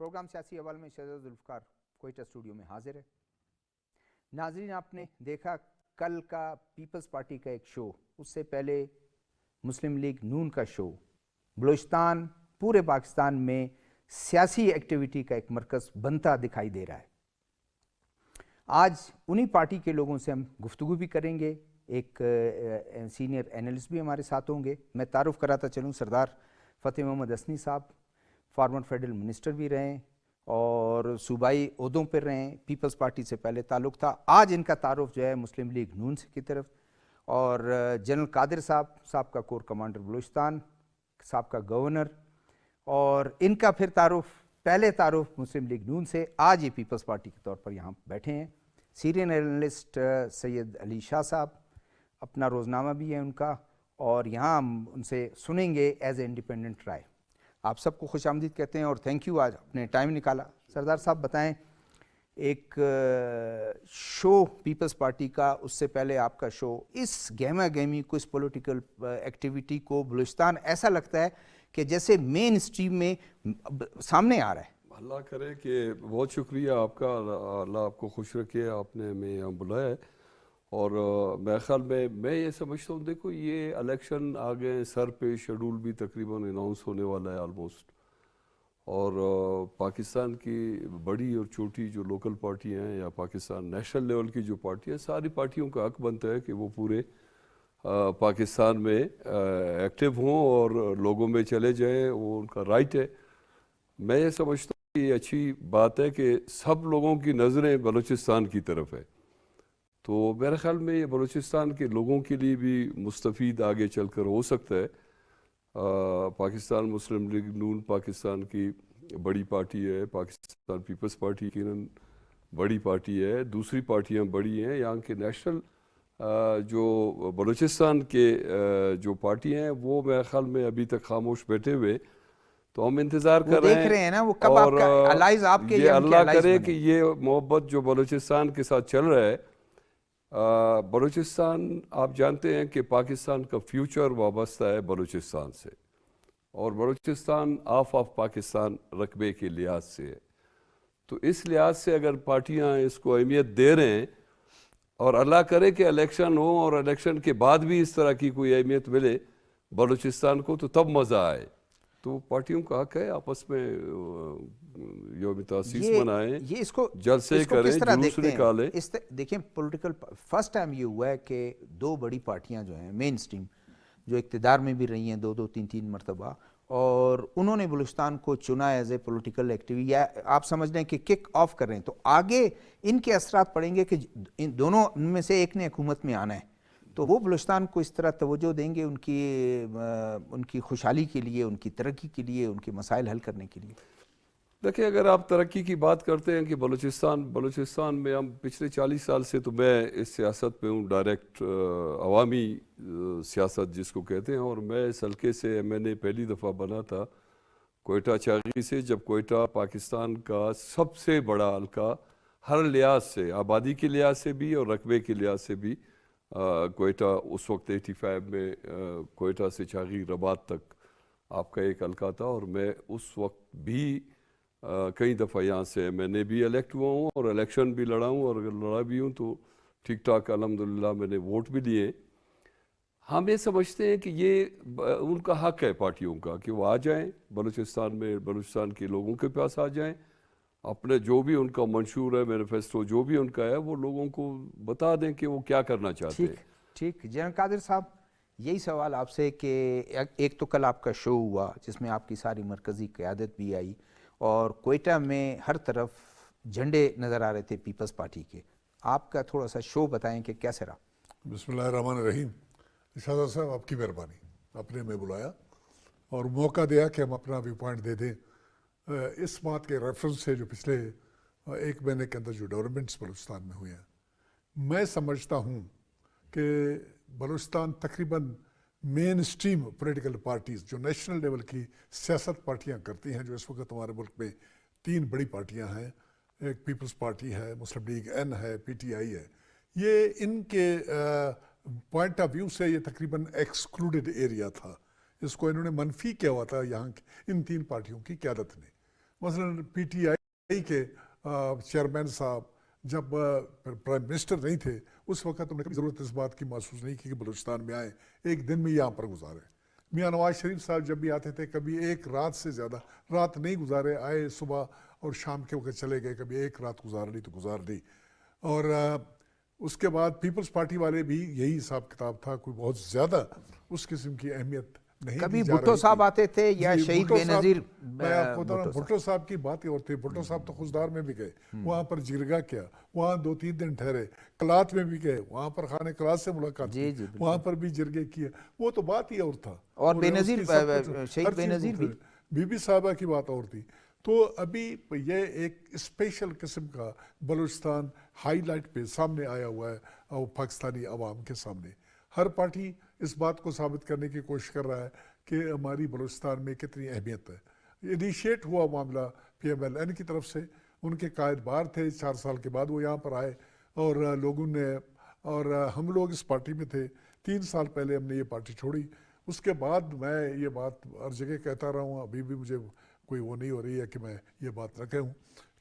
Programme سیاسی اول میں شہزاد ذوالفقار کوئٹہ اسٹوڈیو میں حاضر ہے۔ ناظرین، آپ نے دیکھا کل کا پیپلز پارٹی کا ایک شو، اس سے پہلے مسلم لیگ نون کا شو، بلوچستان پورے پاکستان میں سیاسی ایکٹیویٹی کا ایک مرکز بنتا دکھائی دے رہا ہے۔ آج انہی پارٹی کے لوگوں سے ہم گفتگو بھی کریں گے، ایک سینئر اینالسٹ بھی ہمارے ساتھ ہوں گے۔ میں تعارف کراتا چلوں، سردار فتح محمد حسنی صاحب فارمر فیڈرل منسٹر بھی رہے ہیں اور صوبائی عہدوں پر رہے ہیں، پیپلز پارٹی سے پہلے تعلق تھا۔ آج ان کا تعارف جو ہے مسلم لیگ نون کی طرف، اور جنرل قادر صاحب کا کور کمانڈر بلوچستان، صاحب کا گورنر، اور ان کا پھر پہلے تعارف مسلم لیگ نون سے، آج یہ پیپلز پارٹی کے طور پر یہاں بیٹھے ہیں۔ سینئر اینالسٹ سید علی شاہ صاحب، اپنا روزنامہ بھی ہے ان کا، اور یہاں ہم ان سے سنیں گے ایز اے انڈیپینڈنٹ رائے۔ آپ سب کو خوش آمدید کہتے ہیں اور تھینک یو، آج اپنے ٹائم نکالا۔ سردار صاحب بتائیں، ایک شو پیپلز پارٹی کا، اس سے پہلے آپ کا شو، اس گہما گہمی کو، اس پولیٹیکل ایکٹیویٹی کو بلوچستان ایسا لگتا ہے کہ جیسے مین اسٹریم میں سامنے آ رہا ہے۔ اللہ کرے کہ بہت شکریہ آپ کا، اللہ آپ کو خوش رکھے، آپ نے ہمیں یہاں بلایا ہے۔ اور میرے خیال میں یہ سمجھتا ہوں، دیکھو یہ الیکشن آگے سر پہ، شیڈول بھی تقریباً اناؤنس ہونے والا ہے آلموسٹ، اور پاکستان کی بڑی اور چھوٹی جو لوکل پارٹیاں ہیں یا پاکستان نیشنل لیول کی جو پارٹیاں، ساری پارٹیوں کا حق بنتا ہے کہ وہ پورے پاکستان میں ایکٹیو ہوں اور لوگوں میں چلے جائیں، وہ ان کا رائٹ ہے۔ میں یہ سمجھتا ہوں کہ یہ اچھی بات ہے کہ سب لوگوں کی نظریں بلوچستان کی طرف ہے، تو میرے خیال میں یہ بلوچستان کے لوگوں کے لیے بھی مستفید آگے چل کر ہو سکتا ہے۔ پاکستان مسلم لیگ نون پاکستان کی بڑی پارٹی ہے، پاکستان پیپلز پارٹی کی بڑی پارٹی ہے، دوسری پارٹیاں بڑی ہیں، یہاں کے نیشنل جو بلوچستان کے جو پارٹی ہیں وہ میرے خیال میں ابھی تک خاموش بیٹھے ہوئے، تو ہم انتظار کر رہے ہیں، نا وہ کب آپ کا الائز آپ کے، یہ اللہ کرے کہ یہ محبت جو بلوچستان کے ساتھ چل رہا ہے، بلوچستان آپ جانتے ہیں کہ پاکستان کا فیوچر وابستہ ہے بلوچستان سے، اور بلوچستان آف پاکستان رقبے کے لحاظ سے ہے، تو اس لحاظ سے اگر پارٹیاں اس کو اہمیت دے رہے ہیں، اور اللہ کرے کہ الیکشن ہو اور الیکشن کے بعد بھی اس طرح کی کوئی اہمیت ملے بلوچستان کو، تو تب مزہ آئے۔ تو پارٹیوں کا حق ہے آپس میں یوم تاسیس منائیں، یہ اس کو جلسے کریں، جلوس نکالیں۔ دیکھیں پولیٹیکل فرسٹ ٹائم یہ ہوا ہے کہ دو بڑی پارٹیاں جو ہیں مین اسٹریم، جو اقتدار میں بھی رہی ہیں دو تین مرتبہ، اور انہوں نے بلوچستان کو چنا ایز اے پولیٹیکل ایکٹیویٹی، یا آپ سمجھ لیں کہ کک آف کر رہے ہیں، تو آگے ان کے اثرات پڑیں گے کہ ان دونوں میں سے ایک نے حکومت میں آنا ہے، تو وہ بلوچستان کو اس طرح توجہ دیں گے ان کی خوشحالی کے لیے، ان کی ترقی کے لیے، ان کے مسائل حل کرنے کے لیے۔ دیکھیں، اگر آپ ترقی کی بات کرتے ہیں کہ بلوچستان میں ہم پچھلے 40 سال سے، تو میں اس سیاست پہ ہوں، ڈائریکٹ عوامی سیاست جس کو کہتے ہیں، اور میں اس حلقے سے میں نے پہلی دفعہ بنا تھا کوئٹہ چاغی سے، جب کوئٹہ پاکستان کا سب سے بڑا حلقہ ہر لحاظ سے، آبادی کے لحاظ سے بھی اور رقبے کے لحاظ سے بھی، کوئٹہ اس وقت 85 میں کوئٹہ سے چاغی رباط تک آپ کا ایک حلقہ تھا، اور میں اس وقت بھی کئی دفعہ یہاں سے میں نے بھی الیکٹ ہوا ہوں اور الیکشن بھی لڑا ہوں، اور اگر لڑا بھی ہوں تو ٹھیک ٹھاک الحمدللہ میں نے ووٹ بھی لیے۔ ہم یہ سمجھتے ہیں کہ یہ ان کا حق ہے پارٹیوں کا کہ وہ آ جائیں بلوچستان میں، بلوچستان کے لوگوں کے پاس آ جائیں، اپنے جو بھی ان کا منشور ہے، مینیفیسٹو جو بھی ان کا ہے، وہ لوگوں کو بتا دیں کہ وہ کیا کرنا چاہتے ہیں۔ ٹھیک جنرل قادر صاحب، یہی سوال آپ سے کہ ایک تو کل آپ کا شو ہوا جس میں آپ کی ساری مرکزی قیادت بھی آئی، اور کوئٹہ میں ہر طرف جھنڈے نظر آ رہے تھے پیپلز پارٹی کے، آپ کا تھوڑا سا شو بتائیں کہ کیسے رہا؟ بسم اللہ الرحمن الرحیم۔ شہزاد صاحب، آپ کی مہربانی، آپ نے ہمیں بلایا اور موقع دیا کہ ہم اپنا ویو پوائنٹ دے دیں اس بات کے ریفرنس سے جو پچھلے ایک مہینے کے اندر جو ڈیولپمنٹس بلوچستان میں ہوئے ہیں۔ میں سمجھتا ہوں کہ بلوچستان تقریباً مین اسٹریم پولیٹیکل پارٹیز جو نیشنل لیول کی سیاست پارٹیاں کرتی ہیں، جو اس وقت ہمارے ملک میں 3 بڑی پارٹیاں ہیں، ایک پیپلز پارٹی ہے، مسلم لیگ این ہے، پی ٹی آئی ہے، یہ ان کے پوائنٹ آف ویو سے یہ تقریباً ایکسکلوڈڈ ایریا تھا، اس کو انہوں نے منفی کیا ہوا تھا یہاں ان 3 پارٹیوں کی قیادت نے۔ मसलन PTI के चेयरमैन साहब जब प्राइम मिनिस्टर नहीं थे उस वक्त उन्हें कभी ज़रूरत इस बात की महसूस नहीं की कि बलूचिस्तान में आए, एक दिन में यहाँ पर गुजारे। मियाँ नवाज शरीफ साहब जब भी आते थे कभी एक रात से ज़्यादा रात नहीं गुजारे, आए सुबह और शाम के वक्त चले गए, कभी एक रात गुजार ली तो गुजार दी। और उसके बाद पीपल्स पार्टी वाले भी यही हिसाब किताब था, कोई बहुत ज़्यादा उस किस्म की अहमियत नहीं कभी दी जा भुट्टो रही साहब थी। आते थे या जी, शहीद भुट्टो साहब- बेनज़ीर मैं आपको बता रहा हूँ, भुट्टो भुट्टो साहब की बात ही और थी। भुट्टो साहब तो खुशदार में भी गए, वहाँ पर जिरगा किया, वहाँ 2-3 दिन ठहरे, कलात में भी गए, वहाँ पर खाने कलात से मुलाकात जी, की, जी, बिल्कुल। वहाँ पर भी जिरगे किए, वो तो बात ही और था। और उसकी बेनज़ीर सब कुछ- शहीद हर चीज़ बेनज़ीर भी। बीबी साहबा की बात और थी। तो अभी ये एक स्पेशल किस्म का बलूचिस्तान हाईलाइट पे सामने आया हुआ है और पाकिस्तानी अवाम के सामने। हर पार्टी इस बात को साबित करने की कोशिश कर रहा है कि हमारी बलूचिस्तान में कितनी अहमियत है। इनिशिएट हुआ मामला PMLN की तरफ से, उनके कायद बार थे, 4 साल के बाद वो यहाँ पर आए और लोगों ने, और हम लोग इस पार्टी में थे। 3 साल पहले हमने ये पार्टी छोड़ी। उसके बाद मैं ये बात हर जगह कहता रहा हूँ, अभी भी मुझे कोई वो नहीं हो रही है कि मैं ये बात न कहूँ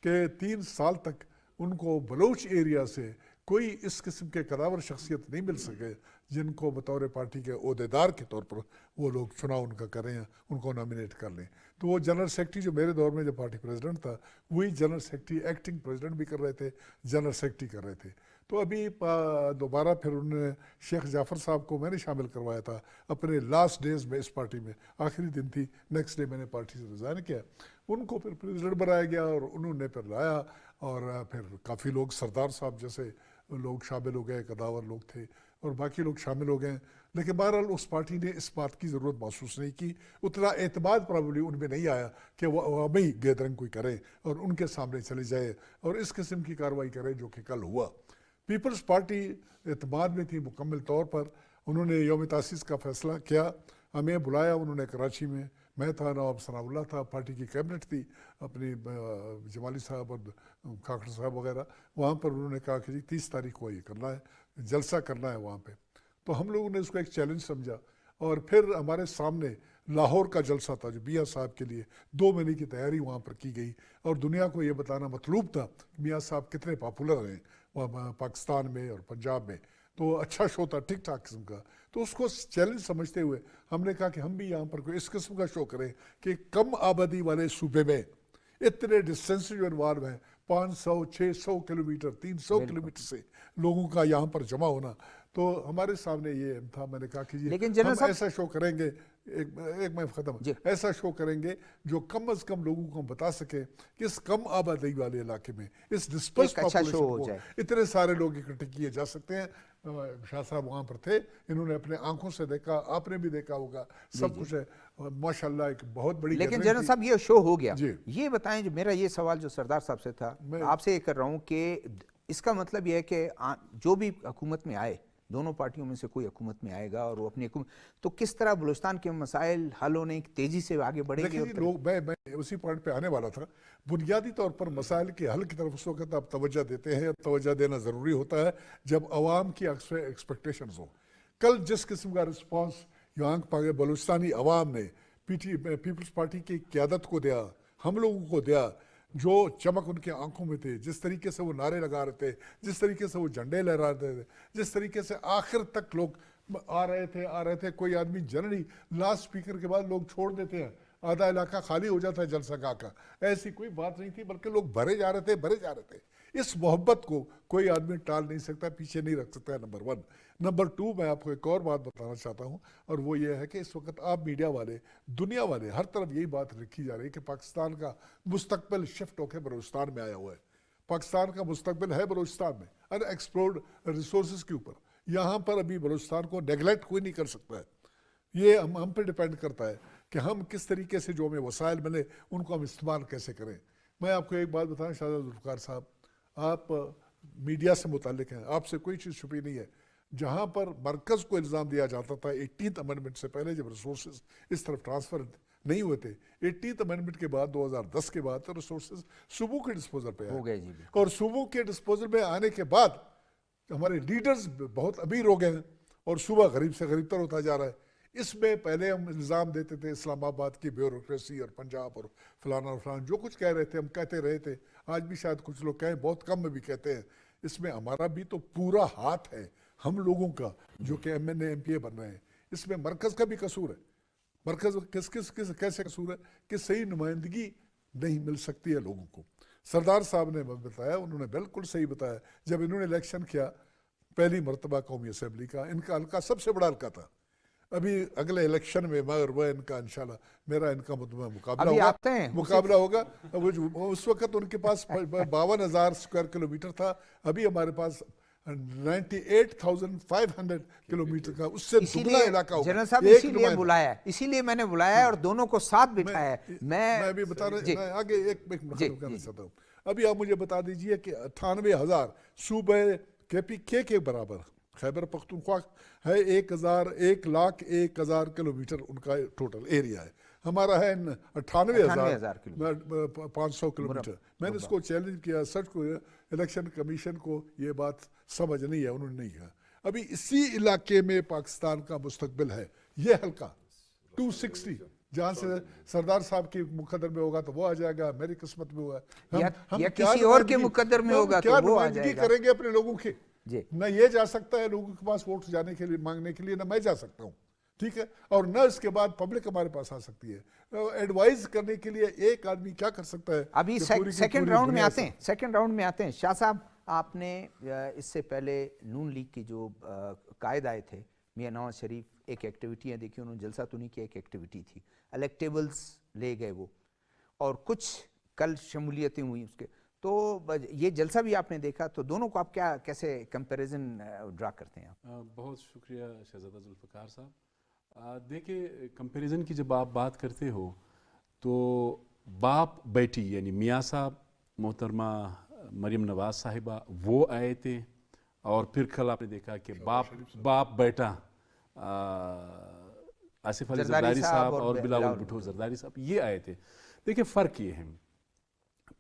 कि 3 साल तक उनको बलोच एरिया से कोई इस किस्म के कदावर शख्सियत नहीं मिल सके जिनको बतौर पार्टी के ओहदेदार के तौर पर वो लोग चुनाव उनका करें, उनको नॉमिनेट कर लें। तो वो जनरल सेक्रेटरी जो मेरे दौर में जब पार्टी प्रेसिडेंट था, वही जनरल सेक्रेटरी, एक्टिंग प्रेसिडेंट भी कर रहे थे, जनरल सेक्रेटरी कर रहे थे। तो अभी दोबारा फिर उन्होंने शेख जाफ़र साहब को मैंने शामिल करवाया था अपने लास्ट डेज में इस पार्टी में, आखिरी दिन थी, नेक्स्ट डे मैंने पार्टी से रिज़ाइन किया, उनको फिर प्रेसिडेंट बनाया गया और उन्होंने फिर लाया और फिर काफ़ी लोग सरदार साहब जैसे लोग शामिल हो गए, कदावर लोग थे और बाकी लोग शामिल हो गए। लेकिन बहरहाल उस पार्टी ने इस बात की ज़रूरत महसूस नहीं की, उतना एतमाद प्रॉब्ली उनमें नहीं आया कि वो अवामी गैदरिंग कोई करे और उनके सामने चले जाए और इस किस्म की कार्रवाई करे जो कि कल हुआ। पीपल्स पार्टी एतमाद में थी मुकम्मल तौर पर। उन्होंने यौम तासीस का फ़ैसला किया, हमें बुलाया उन्होंने कराची में, मैं था, नवाब सनाउल्लाह था, पार्टी की कैबिनेट थी, अपनी जमाली साहब और खाखड़ साहब वगैरह, वहाँ पर उन्होंने कहा कि जी 30 तारीख को ये करना है, जलसा करना है वहाँ पे। तो हम लोगों ने उसको एक चैलेंज समझा और फिर हमारे सामने लाहौर का जलसा था जो मियाँ साहब के लिए 2 महीने की तैयारी वहाँ पर की गई और दुनिया को ये बताना मतलूब था कि मियाँ साहब कितने पॉपुलर हैं वहाँ पाकिस्तान में और पंजाब में। तो अच्छा शो था, ठीक ठाक किस्म का। तो उसको चैलेंज समझते हुए हमने कहा कि हम भी यहाँ पर कोई इस किस्म का शो करें कि कम आबादी वाले सूबे में इतने डिस्टेंस जो इन्वॉल्व हैं, 500-600 किलोमीटर 300 किलोमीटर से लोगों का यहाँ पर जमा होना, तो हमारे सामने ये था। मैंने कहा कि लेकिन हम जनरल ऐसा शो करेंगे, एक मैं ख़त्म, ऐसा शो करेंगे जो कम से कम लोगों को हम बता सके कि इस कम आबादी वाले इलाके में इस डिस्पर्स अच्छा शो हो पॉपुलेशन जाए। को इतने सारे लोग इकट्ठे किए जा सकते हैं। शाह साहब वहाँ पर थे, इन्होंने अपने आंखों से देखा, आपने भी देखा होगा, सब कुछ है माशाल्लाह, एक बहुत बड़ी। लेकिन gathering जनरल थी। साहब ये शो हो गया, जी। ये बताएं, जो मेरा ये सवाल जो सरदार साहब से था, आपसे ये कर रहा हूँ कि इसका मतलब ये है कि जो भी हुकूमत में आए, दोनों पार्टियों में से कोई हुकूमत में आएगा और वो अपनी तो किस तरह बलूचिस्तान के मसाइल हल होने तेजी से आगे बढ़ेंगे। देखिए लोग, मैं उसी पॉइंट पे आने वाला था। बुनियादी तौर पर मसाइल के हल की तरफ उस वक्त आप तवज्जो देते हैं, तवज्जो देना ज़रूरी होता है जब आवाम की एक्सपेक्टेशंस हो। कल जिस किस्म का रिस्पांस यहाँ के बलूचिस्तानी अवाम ने पीपल्स पार्टी की क़यादत को दिया, हम लोगों को दिया, जो चमक उनके आंखों में थे, जिस तरीके से वो नारे लगा रहे थे, जिस तरीके से वो झंडे लहरा रहे थे, जिस तरीके से आखिर तक लोग आ रहे थे। कोई आदमी जनरली लास्ट स्पीकर के बाद लोग छोड़ देते हैं, आधा इलाका खाली हो जाता है जलसा का। ऐसी कोई बात नहीं थी, बल्कि लोग भरे जा रहे थे। इस मोहब्बत को कोई आदमी टाल नहीं सकता, पीछे नहीं रख सकता है, नंबर 1। नंबर 2, मैं आपको एक और बात बताना चाहता हूँ, और वो ये है कि इस वक्त आप मीडिया वाले, दुनिया वाले, हर तरफ यही बात रखी जा रही है कि पाकिस्तान का मुस्तकबिल शिफ्ट होकर बलूचिस्तान में आया हुआ है। पाकिस्तान का मुस्तकबिल है बलूचिस्तान में, अनएक्सप्लोर्ड रिसोर्सेज के ऊपर। यहाँ पर अभी बलूचिस्तान को नेगलेक्ट कोई नहीं कर सकता है। ये हम पे डिपेंड करता है कि हम किस तरीके से जो हमें वसाइल मिले उनको हम इस्तेमाल कैसे करें। मैं आपको एक बात बताऊँ शाहजाद जुल्फ़िकार साहब, आप मीडिया से मुताल्लिक हैं, आपसे कोई चीज़ छुपी नहीं है। जहाँ पर मरकज़ को इल्ज़ाम दिया जाता था 18th अमेंडमेंट से पहले, जब रिसोर्सेज इस तरफ ट्रांसफ़र नहीं हुए थे, 18th अमेंडमेंट के बाद 2010 के बाद तो रिसोर्सेज सूबों के डिस्पोजल पे हो गए जी। और सूबों के डिस्पोजल में आने के बाद हमारे लीडर्स बहुत अमीर हो गए हैं और सूबा गरीब से गरीब तर होता जा रहा है। इसमें पहले हम इल्ज़ाम देते थे इस्लामाबाद की ब्यूरोक्रेसी और पंजाब और फलाना जो कुछ कह रहे थे हम कहते रहे थे, आज भी शायद कुछ लोग कहें, बहुत कम में भी कहते हैं। इसमें हमारा भी तो पूरा हाथ है, हम लोगों का जो कि MNA MPA बन रहे हैं। इसमें मरकज़ का भी कसूर है। मरकज़ किस कैसे कसूर है कि सही नुमाइंदगी नहीं मिल सकती है लोगों को। सरदार साहब ने बताया, उन्होंने बिल्कुल सही बताया, जब इन्होंने इलेक्शन किया पहली मरतबा कौमी असम्बली का, इनका हल्का सबसे बड़ा हल्का था। अभी अगले इलेक्शन में मैं और वह इनका इंशाल्लाह मेरा इनका मुकाबला होगा। उस वक्त उनके पास 52,000 स्क्वायर किलोमीटर था, अभी हमारे पास 98,500 किलोमीटर का, उससे दुगना इलाका होगा। जनरल साहब इसीलिए बुलाया है, इसीलिए मैंने बुलाया है और दोनों को साथ बिठाया है। मैं अभी बता रहा, मैं आगे एक कहना चाहता हूँ। अभी आप मुझे बता दीजिए कि 98,000 सूबे KPK के बराबर खैबर पख्तूनख्वा है, 1,01,01,000 किलोमीटर उनका टोटल एरिया है। हमारा है 98,500 किलोमीटर। मैंने इसको चैलेंज किया सच को, इलेक्शन कमीशन को ये बात समझ नहीं है, उन्होंने नहीं कहा। अभी इसी इलाके में पाकिस्तान का मुस्तकबिल है, ये हल्का 260 जहाँ से सरदार साहब की मुकद्दर में होगा तो वो आ जाएगा, मेरी किस्मत में हुआ है। हम किसी और के मुकद्दर में होगा तो वो आ जाएगा। करेंगे अपने लोगों के, न ये जा सकता है लोगों के पास वोट जाने के लिए, मांगने के लिए, न मैं जा सकता हूँ, ठीक है, और न इसके बाद पब्लिक हमारे पास आ सकती है। एडवाइस करने के लिए एक आदमी क्या कर सकता है। अभी सेकंड राउंड में आते हैं शाह साहब, आपने इससे पहले नून लीग की जो कायद आए थे मियां नवाज शरीफ, एक एक्टिविटी देखी उन्होंने, जलसा तो नहीं किया, एक एक्टिविटी थी, इलेक्टेबल्स ले गए वो, और कुछ कल शमूलियतें हुई उसके, तो ये जलसा भी आपने देखा, तो दोनों को आप कैसे कंपैरिजन ड्रा करते हैं आप? बहुत शुक्रिया शहजादा जुल्फ़िकार साहब। देखिए, कंपैरिजन की जब आप बात करते हो तो बाप बेटी यानी मियाँ साहब, मोहतरमा मरीम नवाज साहिबा, वो आए थे, और फिर कल आपने देखा कि बाप बेटा आसिफ अली जरदारी साहब और बिलावल भुट्टो जरदारी साहब, ये आए थे। देखिए फ़र्क ये है,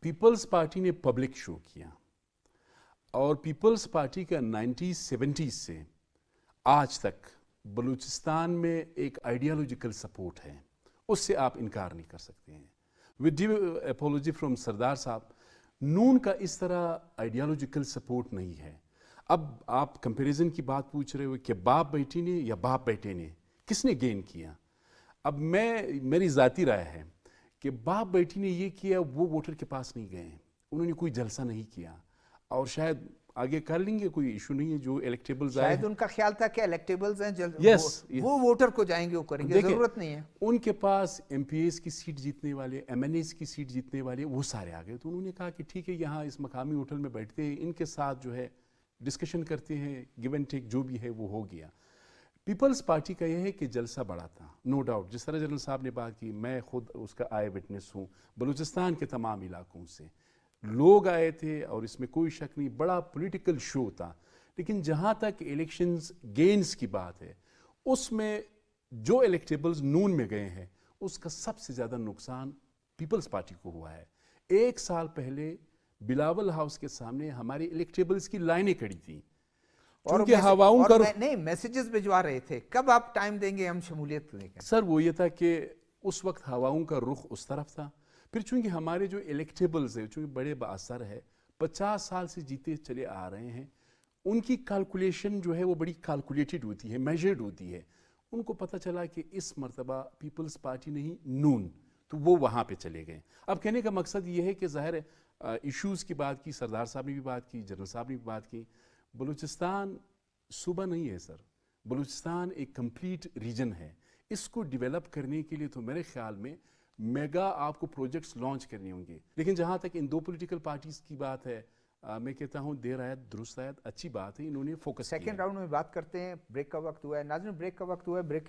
पीपल्स पार्टी ने पब्लिक शो किया, और पीपल्स पार्टी का 1970 से आज तक बलूचिस्तान में एक आइडियोलॉजिकल सपोर्ट है, उससे आप इनकार नहीं कर सकते हैं। विद ड्यू अपॉलॉजी फ्रॉम सरदार साहब, नून का इस तरह आइडियोलॉजिकल सपोर्ट नहीं है। अब आप कंपैरिजन की बात पूछ रहे हो कि बाप बेटी ने या बाप बेटे ने, किसने गेन किया? अब मेरी ज़ाती राय है कि बाप बेटी ने ये किया, वो वोटर के पास नहीं गए, उन्होंने कोई जलसा नहीं किया, और शायद आगे कर लेंगे, कोई इशू नहीं है। जो इलेक्टेबल्स आए, शायद उनका ख्याल था कि इलेक्टेबल्स हैं, वो वोटर को जाएंगे, वो करेंगे, जरूरत नहीं है। उनके पास MPAs की सीट जीतने वाले, MNAs की सीट जीतने वाले, वो सारे आ गए। तो उन्होंने कहा कि ठीक है, यहाँ इस मकामी होटल में बैठते हैं, इनके साथ जो है डिस्कशन करते हैं, गिव एंड टेक जो भी है वो हो गया। पीपल्स पार्टी का यह है कि जलसा बड़ा था, नो डाउट, जिस तरह जनरल साहब ने बात की, मैं खुद उसका आई विटनेस हूँ। बलूचिस्तान के तमाम इलाकों से लोग आए थे, और इसमें कोई शक नहीं, बड़ा पॉलिटिकल शो था। लेकिन जहाँ तक इलेक्शंस गेन्स की बात है, उसमें जो इलेक्टेबल्स नून में गए हैं, उसका सबसे ज़्यादा नुकसान पीपल्स पार्टी को हुआ है। 1 साल पहले बिलावल हाउस के सामने हमारी इलेक्टेबल्स की लाइनें खड़ी थी, और हवाओं का नहीं मैसेजेस भिजवा रहे थे, कब आप टाइम देंगे, हम शमूलियत लेंगे। सर वो ये था कि उस वक्त हवाओं का रुख उस तरफ था, फिर चूंकि हमारे जो इलेक्टेबल्स है, चूंकि बड़े बासर है, 50 साल से जीते चले आ रहे हैं, उनकी कैलकुलेशन जो है वो बड़ी कैलकुलेटेड होती है, मेजर्ड होती है। उनको पता चला कि इस मर्तबा पीपल्स पार्टी नहीं, नून, तो वो वहाँ पे चले गए। अब कहने का मकसद ये है कि ज़ाहिर है इश्यूज़ की बात की, सरदार साहब ने भी बात की, जनरल साहब ने भी बात की। बलूचिस्तान सूबा नहीं है सर, बलूचिस्तान एक कंप्लीट रीजन है। इसको डेवलप करने के लिए तो मेरे ख्याल में मेगा आपको प्रोजेक्ट्स लॉन्च करने होंगे। लेकिन जहाँ तक इन दो पॉलिटिकल पार्टीज की बात है, मैं कहता हूँ देर आयत दुरुस्त आयत, अच्छी बात है, इन्होंने फोकस किया। सेकंड राउंड में बात करते हैं, ब्रेक का वक्त हुआ है नाज़रीन, ब्रेक का वक्त हुआ है। ब्रेक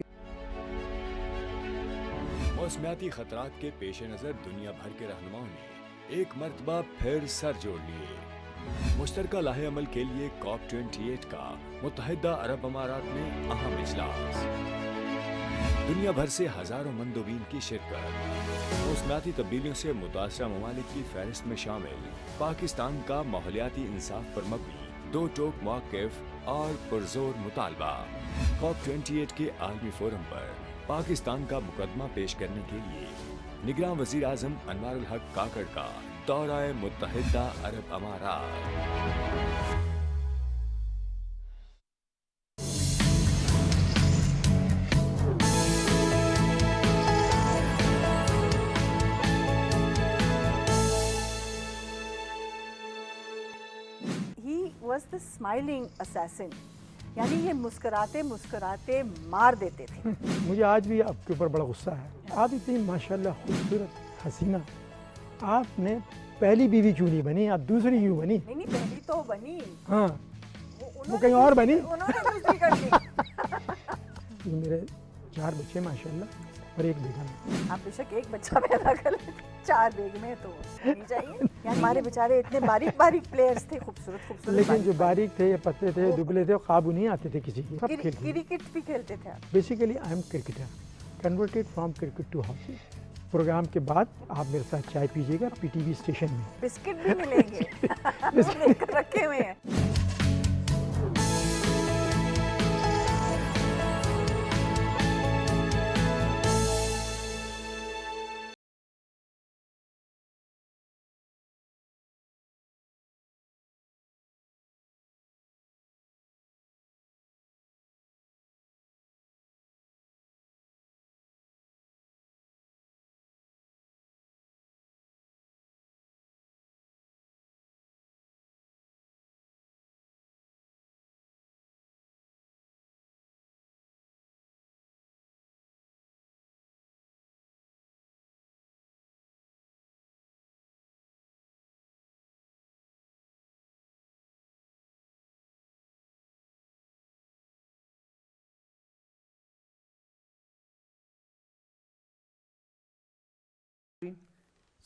मौसमियाती खतरात के पेश नज़र दुनिया भर के रहनुमाओं ने एक मरतबा फिर सर जोड़ लिए। मुश्तरका लाहे अमल के लिए COP28 का मुत्तहिदा अरब अमारात में अहम इजलास, दुनिया भर से हजारों मंदोबीन की शिरकत। मौसमियाती तब्दीलियों से मुतासरा ममालिक की फहरिस्त में शामिल पाकिस्तान का माहौलियाती इंसाफ पर मबनी 2 टोक मौक़िफ़ और पुरजोर मुतालबा। COP28 के आलमी फोरम पर पाकिस्तान का मुकदमा पेश करने के लिए निगरान वजीर आजम अनवारुल हक काकड़ का दौरा मुत्तहिदा अरब अमारात। was the smiling assassin, यानी ये मुस्कुराते मुस्कुराते मार देते थे। मुझे आज भी आपके ऊपर बड़ा गुस्सा है, आप इतनी माशाल्लाह खूबसूरत हसीना, आपने पहली बीवी क्यों नहीं बनी, आप दूसरी क्यों बनी? नहीं पहली तो बनी, हाँ वो कहीं और बनी। उन्होंने दूसरी कर दी। मेरे 4 बच्चे माशाल्लाह और 1 बेटा है। आप बेशक 1 बच्चा पैदा कर लेते, 4 बेग में तो नहीं चाहिए। यानी हमारे बेचारे इतने बारीक बारीक प्लेयर्स थे, खूबसूरत खूबसूरत। लेकिन जो बारीक थे या पतले थे, दुबले थे, काबू नहीं आते थे किसी के। सब खेलते। क्रिकेट भी खेलते थे आप? Basically I am cricketer, converted from cricket to hockey. Programme के बाद आप मेरे साथ चाय पीजिएगा पीटीवी स्टेशन में। बिस्किट भी मिलेंगे, लेकर रखे हुए हैं।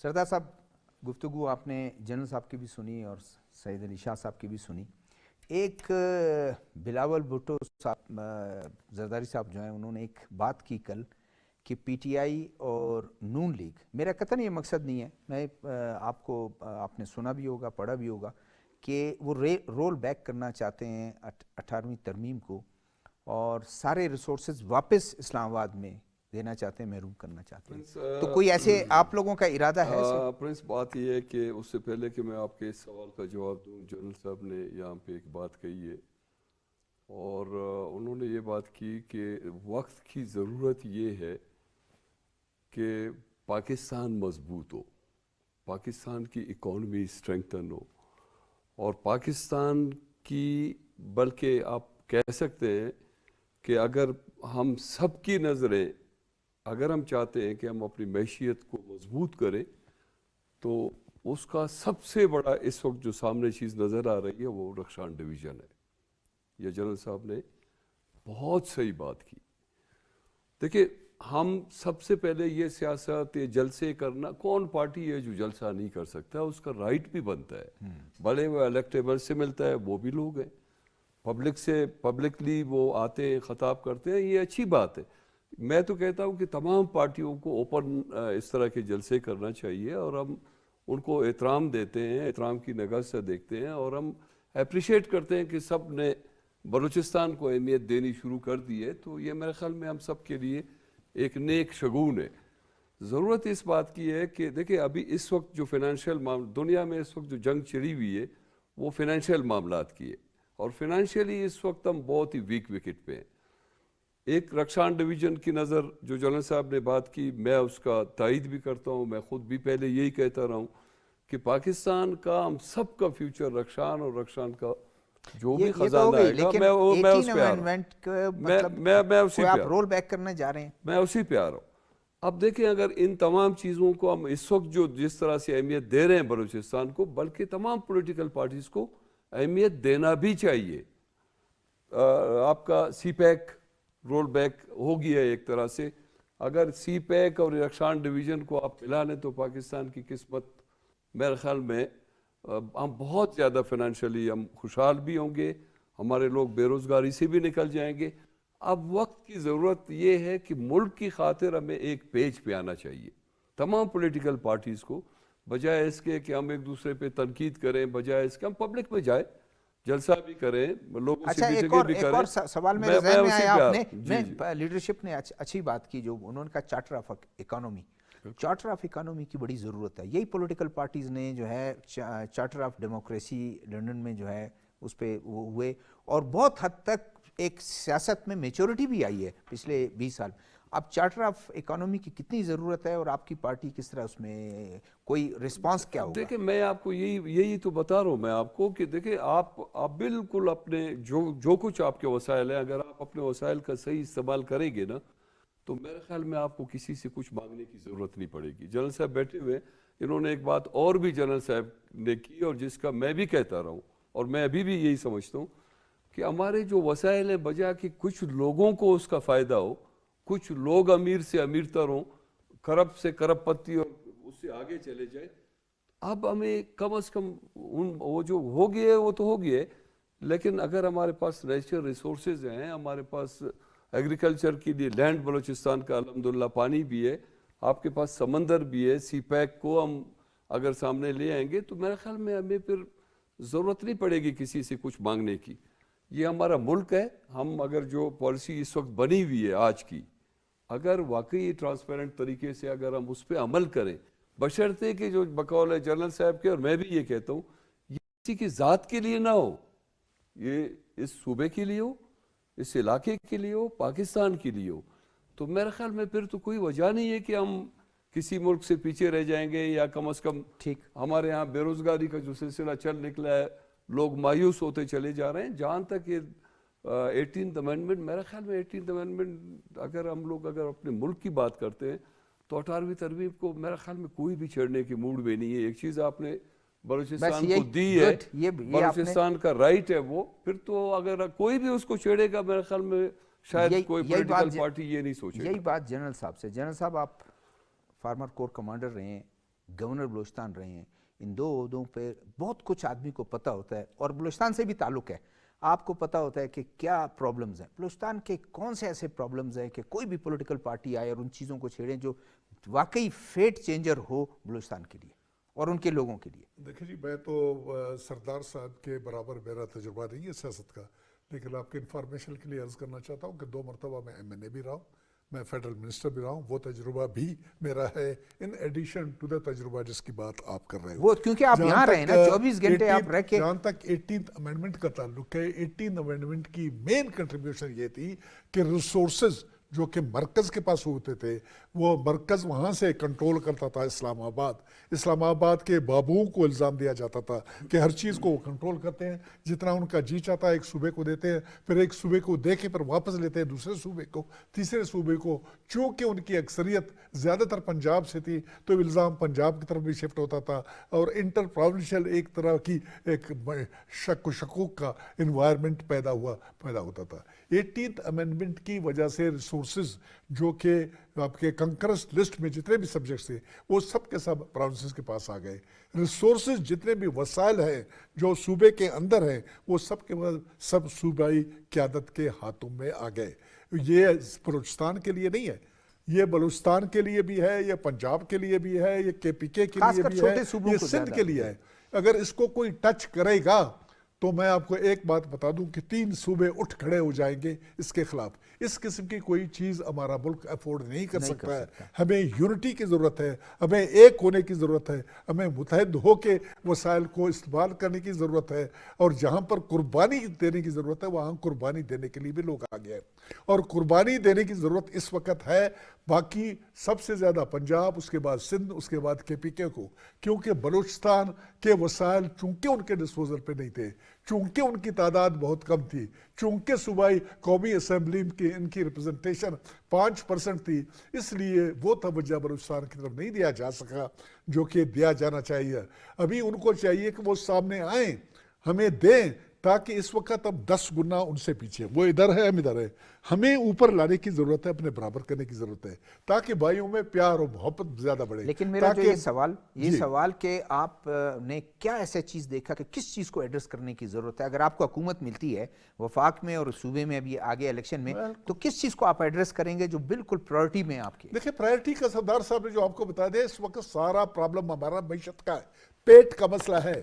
सरदार साहब, गुफ्तगू आपने जनरल साहब की भी सुनी और सईद अली शाह साहब की भी सुनी। एक बिलावल भुट्टो साहब, जरदारी साहब जो हैं, उन्होंने एक बात की कल कि पीटीआई और नून लीग, मेरा कतई ये मकसद नहीं है, मैं आपको आपने सुना भी होगा, पढ़ा भी होगा कि वो रोल बैक करना चाहते हैं 18वीं तरमीम को और सारे रिसोर्सेज वापस इस्लामाबाद में देना चाहते हैं, महरूम करना चाहते हैं। तो कोई ऐसे आप लोगों का इरादा है? प्रिंस, बात ये है कि उससे पहले कि मैं आपके इस सवाल का जवाब दूं, जनरल साहब ने यहाँ पे एक बात कही है और उन्होंने ये बात की कि वक्त की ज़रूरत ये है कि पाकिस्तान मजबूत हो, पाकिस्तान की इकॉनमी स्ट्रेंथन हो और पाकिस्तान की, बल्कि आप कह सकते हैं कि अगर हम सब की नज़रें, अगर हम चाहते हैं कि हम अपनी मैशियत को मजबूत करें तो उसका सबसे बड़ा इस वक्त जो सामने चीज़ नज़र आ रही है वो रक्षान डिवीज़न है। ये जनरल साहब ने बहुत सही बात की। देखिए, हम सबसे पहले ये सियासत, ये जलसे करना, कौन पार्टी है जो जलसा नहीं कर सकता, उसका राइट भी बनता है, भले वो इलेक्टेबल से मिलता है, वो भी लोग हैं, पब्लिक से पब्लिकली वो आते हैं, खिताब करते हैं, ये अच्छी बात है। मैं तो कहता हूँ कि तमाम पार्टियों को ओपन इस तरह के जलसे करना चाहिए और हम उनको एहतराम देते हैं, एहतराम की निगाह से देखते हैं और हम अप्रिशिएट करते हैं कि सब ने बलूचिस्तान को अहमियत देनी शुरू कर दी है। तो ये मेरे ख्याल में हम सब के लिए एक नेक शगुन है। ज़रूरत इस बात की है कि देखिए, अभी इस वक्त जो फाइनेंशियल दुनिया में इस वक्त जो जंग छिड़ी हुई है वो फाइनेंशियल मामलात की है और फाइनेंशियली इस वक्त हम बहुत ही वीक विकेट पे हैं। एक रक्षान डिवीज़न की नज़र जो जनरल साहब ने बात की, मैं उसका तायद भी करता हूँ, मैं ख़ुद भी पहले यही कहता रहा हूँ कि पाकिस्तान का, हम सब का फ्यूचर रक्षान और रक्षान का जो भी खजाना है, मैं उस पे आ रहा हूँ, मैं उसी पे रोल बैक करने जा रहे हैं, मैं उसी पे आ रहा हूँ। अब देखें, अगर इन तमाम चीज़ों को हम इस वक्त जो जिस तरह से अहमियत दे रहे हैं बलूचिस्तान को, बल्कि तमाम पॉलिटिकल पार्टीज़ को अहमियत देना भी चाहिए। आपका सी पैक रोल बैक हो गया है एक तरह से, अगर सी पैक और रक्षान डिवीज़न को आप मिला लें तो पाकिस्तान की किस्मत मेरे ख्याल में हम बहुत ज़्यादा फाइनेंशियली हम खुशहाल भी होंगे, हमारे लोग बेरोज़गारी से भी निकल जाएंगे। अब वक्त की ज़रूरत ये है कि मुल्क की खातिर हमें एक पेज पे आना चाहिए तमाम पॉलिटिकल पार्टीज़ को, बजाय इसके कि हम एक दूसरे पे तनकीद करें, बजाय इसके हम पब्लिक में जाए, जलसा भी करें, लोगों अच्छा से एक मिलके भी और करें। सवाल मेरे जहन में उसी आया, पे आपने जी, जी। लीडरशिप ने अच्छी बात की जो उन्होंने कहा charter of economy. Charter of economy की बड़ी ज़रूरत है। यही पॉलिटिकल पार्टीज़ ने जो है चार्टर ऑफ डेमोक्रेसी लंदन में जो है उस पे वो हुए, और बहुत हद तक एक सियासत में मेच्योरिटी भी आई है पिछले 20 साल। अब चार्टर ऑफ इकोनॉमी की कितनी ज़रूरत है और आपकी पार्टी किस तरह उसमें कोई रिस्पांस क्या होगा? देखिए मैं आपको यही तो बता रहा हूँ मैं आपको कि देखिए आप बिल्कुल अपने जो कुछ आपके वसाइल हैं, अगर आप अपने वसाइल का सही इस्तेमाल करेंगे ना, तो मेरे ख्याल में आपको किसी से कुछ मांगने की ज़रूरत नहीं पड़ेगी। जनरल साहब बैठे हुए, इन्होंने एक बात और भी जनरल साहब ने की, और जिसका मैं भी कहता रहा हूँ और मैं अभी भी यही समझता हूँ कि हमारे जो वसाइल हैं, बजाय कि कुछ लोगों को उसका फ़ायदा हो, कुछ लोग अमीर से अमीरतर हों, करप से करपपति और उससे आगे चले जाए, अब हमें कम से कम वो जो हो गए वो तो हो गए, लेकिन अगर हमारे पास नेचुरल रिसोर्सेज हैं, हमारे पास एग्रीकल्चर के लिए लैंड बलूचिस्तान का अल्हम्दुलिल्लाह पानी भी है, आपके पास समंदर भी है, सी पैक को हम अगर सामने ले आएंगे तो मेरे ख्याल में हमें फिर ज़रूरत नहीं पड़ेगी किसी से कुछ मांगने की। ये हमारा मुल्क है, हम अगर जो पॉलिसी इस वक्त बनी हुई है आज की, अगर वाकई ट्रांसपेरेंट तरीके से अगर हम उस पर अमल करें, बशर्ते कि जो बकौल है जनरल साहब के, और मैं भी ये कहता हूँ, ये किसी की ज़ात के लिए ना हो, ये इस सूबे के लिए हो, इस इलाके के लिए हो, पाकिस्तान के लिए हो, तो मेरे ख्याल में फिर तो कोई वजह नहीं है कि हम किसी मुल्क से पीछे रह जाएंगे, या कम से कम ठीक हमारे यहाँ बेरोज़गारी का जो सिलसिला चल निकला है, लोग मायूस होते चले जा रहे हैं। जहाँ तक ये 18th अमेंडमेंट, मेरे ख्याल में 18th अमेंडमेंट अगर हम लोग अगर अपने मुल्क की बात करते हैं तो 18वीं तरमीम को मेरे ख्याल में कोई भी छेड़ने की मूड में नहीं है। एक चीज़ आपने बलूचिस्तान को दी है, बलूचिस्तान का राइट है वो, फिर तो अगर कोई भी उसको छेड़ेगा मेरे ख्याल में शायद कोई पॉलिटिकल पार्टी ये नहीं सोचेगी। यही बात जनरल साहब से। जनरल साहब आप फार्मर कोर कमांडर रहे हैं, गवर्नर बलूचिस्तान रहे हैं, इन दो ओहदों पे बहुत कुछ आदमी को पता होता है, और बलूचिस्तान से भी ताल्लुक़ है, आपको पता होता है कि क्या प्रॉब्लम्स हैं बलूचिस्तान के, कौन से ऐसे प्रॉब्लम्स हैं कि कोई भी पॉलिटिकल पार्टी आए और उन चीज़ों को छेड़ें जो वाकई फेट चेंजर हो बलूचिस्तान के लिए और उनके लोगों के लिए। देखिए जी, मैं तो सरदार साहब के बराबर मेरा तजुर्बा नहीं है सियासत का, लेकिन आपके इन्फॉर्मेशन के लिए अर्ज़ करना चाहता हूँ कि 2 मरतबा मैं MNA भी रहा हूँ, मैं फेडरल मिनिस्टर भी रहा हूँ, वो तजुर्बा भी मेरा है इन एडिशन टू द तजुर्बा जिसकी बात आप कर रहे हो। वो क्योंकि आप यहाँ रहे ना 24 घंटे आप रह के। जहाँ तक 18th अमेंडमेंट का ताल्लुक है, 18th अमेंडमेंट की मेन कंट्रीब्यूशन ये थी कि रिसोर्सेज जो कि मरकज़ के पास होते थे, वो मरकज़ वहाँ से कंट्रोल करता था इस्लामाबाद के बाबुओं को इल्ज़ाम दिया जाता था कि हर चीज़ को वो कंट्रोल करते हैं, जितना उनका जी चाहता है एक सूबे को देते हैं, फिर एक सूबे को दे के फिर वापस लेते हैं दूसरे सूबे को, तीसरे सूबे को। चूँकि उनकी अक्सरियत ज़्यादातर पंजाब से थी तो इल्ज़ाम पंजाब की तरफ भी शिफ्ट होता था, और इंटर प्रोविंशियल एक तरह की एक शक शकूक का इन्वायरमेंट पैदा होता था। 18th अमेंडमेंट की वजह से रिसोर्सेज जो कि आपके कंकरेंस लिस्ट में जितने भी सब्जेक्ट्स थे वो सब के सब प्रोविंसेस के पास आ गए। रिसोर्सेज जितने भी वसाइल हैं जो सूबे के अंदर हैं वो सब के बाद सब सूबाई क़यादत के हाथों में आ गए। ये बलूचिस्तान के लिए नहीं है, ये बलूचिस्तान के लिए भी है, ये पंजाब के लिए भी है, ये KPK के लिए भी है, ये सिंध के लिए है। अगर इसको कोई टच करेगा तो मैं आपको एक बात बता दूं कि 3 सूबे उठ खड़े हो जाएंगे इसके खिलाफ। इस किस्म की कोई चीज़ हमारा मुल्क अफोर्ड नहीं कर सकता है। हमें यूनिटी की ज़रूरत है, हमें एक होने की ज़रूरत है, हमें मुतहद होके वसाइल को इस्तेमाल करने की ज़रूरत है, और जहाँ पर कुर्बानी देने की ज़रूरत है वहाँ कुर्बानी देने के लिए भी लोग आ गए, और कुर्बानी देने की ज़रूरत इस वक्त है बाकी सबसे ज़्यादा पंजाब, उसके बाद सिंध, उसके बाद KPK को, क्योंकि बलूचिस्तान के वसाइल चूँकि उनके डिस्पोजल पे नहीं थे, चूँकि उनकी तादाद बहुत कम थी, चूँकि सूबाई कौमी असम्बली की इनकी रिप्रेजेंटेशन 5% थी, इसलिए वो तवज्जो बलूचिस्तान की तरफ नहीं दिया जा सका जो कि दिया जाना चाहिए। अभी उनको चाहिए कि वो सामने आएँ, हमें दें, ताकि इस वक्त अब 10 गुना उनसे पीछे, वो इधर है हम इधर है, हमें ऊपर लाने की ज़रूरत है, अपने बराबर करने की ज़रूरत है, ताकि भाइयों में प्यार और मोहब्बत ज़्यादा बढ़े। लेकिन मेरा जो ये सवाल कि आप ने क्या ऐसा चीज़ देखा कि किस चीज़ को एड्रेस करने की ज़रूरत है? अगर आपको हुकूमत मिलती है वफाक में और सूबे में अभी आगे इलेक्शन में, तो किस चीज़ को आप एड्रेस करेंगे जो बिल्कुल प्रायोरिटी में आपके? देखिए, प्रायोरिटी का सरदार साहब ने जो आपको बता दिया, इस वक्त सारा प्रॉब्लम हमारा मईशत का है, पेट का मसला है,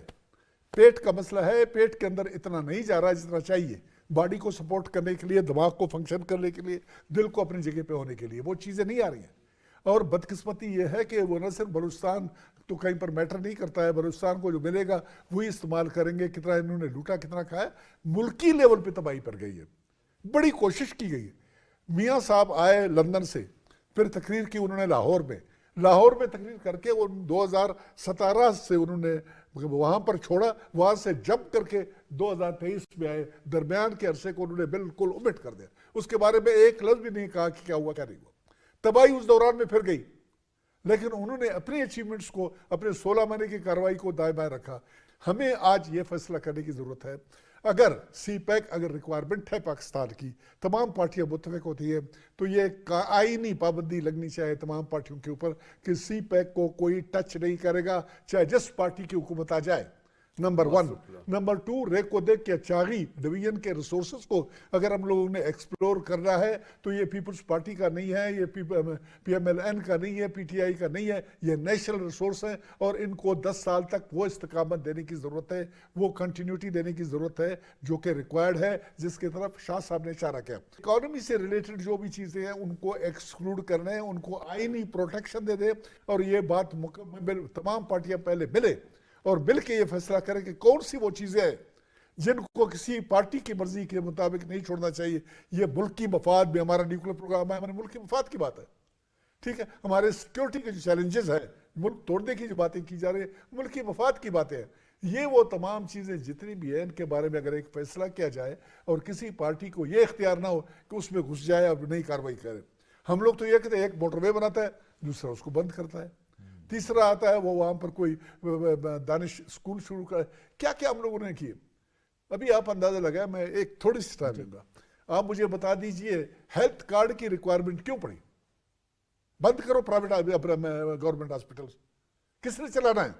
पेट का मसला है, पेट के अंदर इतना नहीं जा रहा जितना चाहिए, बॉडी को सपोर्ट करने के लिए, दिमाग को फंक्शन करने के लिए, दिल को अपनी जगह पे होने के लिए, वो चीज़ें नहीं आ रही हैं। और बदकिस्मती ये है कि वो न सिर्फ बलूचिस्तान तो कहीं पर मैटर नहीं करता है, बलूचिस्तान को जो मिलेगा वही इस्तेमाल करेंगे, कितना इन्होंने लूटा कितना खाया, मुल्की लेवल पे तबाही पर गई है। बड़ी कोशिश की गई है। मियाँ साहब आए लंदन से, फिर तकरीर की उन्होंने लाहौर में तकरीर करके वो 2017 से उन्होंने वहाँ पर छोड़ा, वहाँ से जंप करके 2023 में आए, दरमियान के अरसे को उन्होंने बिल्कुल ओमिट कर दिया, उसके बारे में एक लफ्ज़ भी नहीं कहा कि क्या हुआ क्या नहीं हुआ। तबाही उस दौरान में फिर गई, लेकिन उन्होंने अपनी अचीवमेंट्स को, अपने 16 महीने की कार्रवाई को दाएं बाएं रखा। हमें आज ये फैसला करने की ज़रूरत है, अगर CPEC अगर रिक्वायरमेंट है पाकिस्तान की, तमाम पार्टियां मुत्तफिक होती है, तो ये आईनी पाबंदी लगनी चाहिए तमाम पार्टियों के ऊपर कि CPEC को कोई टच नहीं करेगा, चाहे जिस पार्टी की हुकूमत आ जाए। नंबर 1। नंबर 2, रेको देख के चागी डिवीजन के रिसोर्सेज को अगर हम लोगों ने एक्सप्लोर करना है तो ये पीपल्स पार्टी का नहीं है, ये PMLN का नहीं है, PTI का नहीं है, ये नेशनल रिसोर्स है और इनको 10 साल तक वो इस्तकामत देने की ज़रूरत है, वो कंटिन्यूटी देने की ज़रूरत है जो कि रिक्वायर्ड है, जिसकी तरफ शाह साहब ने इशारा किया। इकॉनमी से रिलेटेड जो भी चीज़ें हैं उनको एक्सक्लूड करना है, उनको आईनी प्रोटेक्शन दे दे, और ये बात मुकम्मल तमाम पार्टियां पहले मिले और मिल के ये फैसला करें कि कौन सी वो चीज़ें हैं जिनको किसी पार्टी की मर्जी के मुताबिक नहीं छोड़ना चाहिए। ये मुल्क की मफाद में, हमारा न्यूक्लियर प्रोग्राम है, हमारे मुल्क की मफाद की बात है, ठीक है। हमारे सिक्योरिटी के जो चैलेंजेस हैं, मुल्क तोड़ने की जो बातें की जा रही है, मुल्क की मफाद की बातें हैं। ये वो तमाम चीज़ें जितनी भी हैं, इनके बारे में अगर एक फैसला किया जाए और किसी पार्टी को ये इख्तियार ना हो कि उसमें घुस जाए और नई कार्रवाई करे। हम लोग तो ये कहते हैं एक मोटरवे बनाता है, दूसरा उसको बंद करता है, तीसरा आता है वो वहाँ पर कोई दानिश स्कूल शुरू कर, क्या क्या हम लोगों ने किए। अभी आप अंदाज़ा लगाए, मैं एक थोड़ी सी टाइम लूँगा, आप मुझे बता दीजिए हेल्थ कार्ड की रिक्वायरमेंट क्यों पड़ी? बंद करो प्राइवेट गवर्नमेंट हॉस्पिटल्स, किसने चलाना है?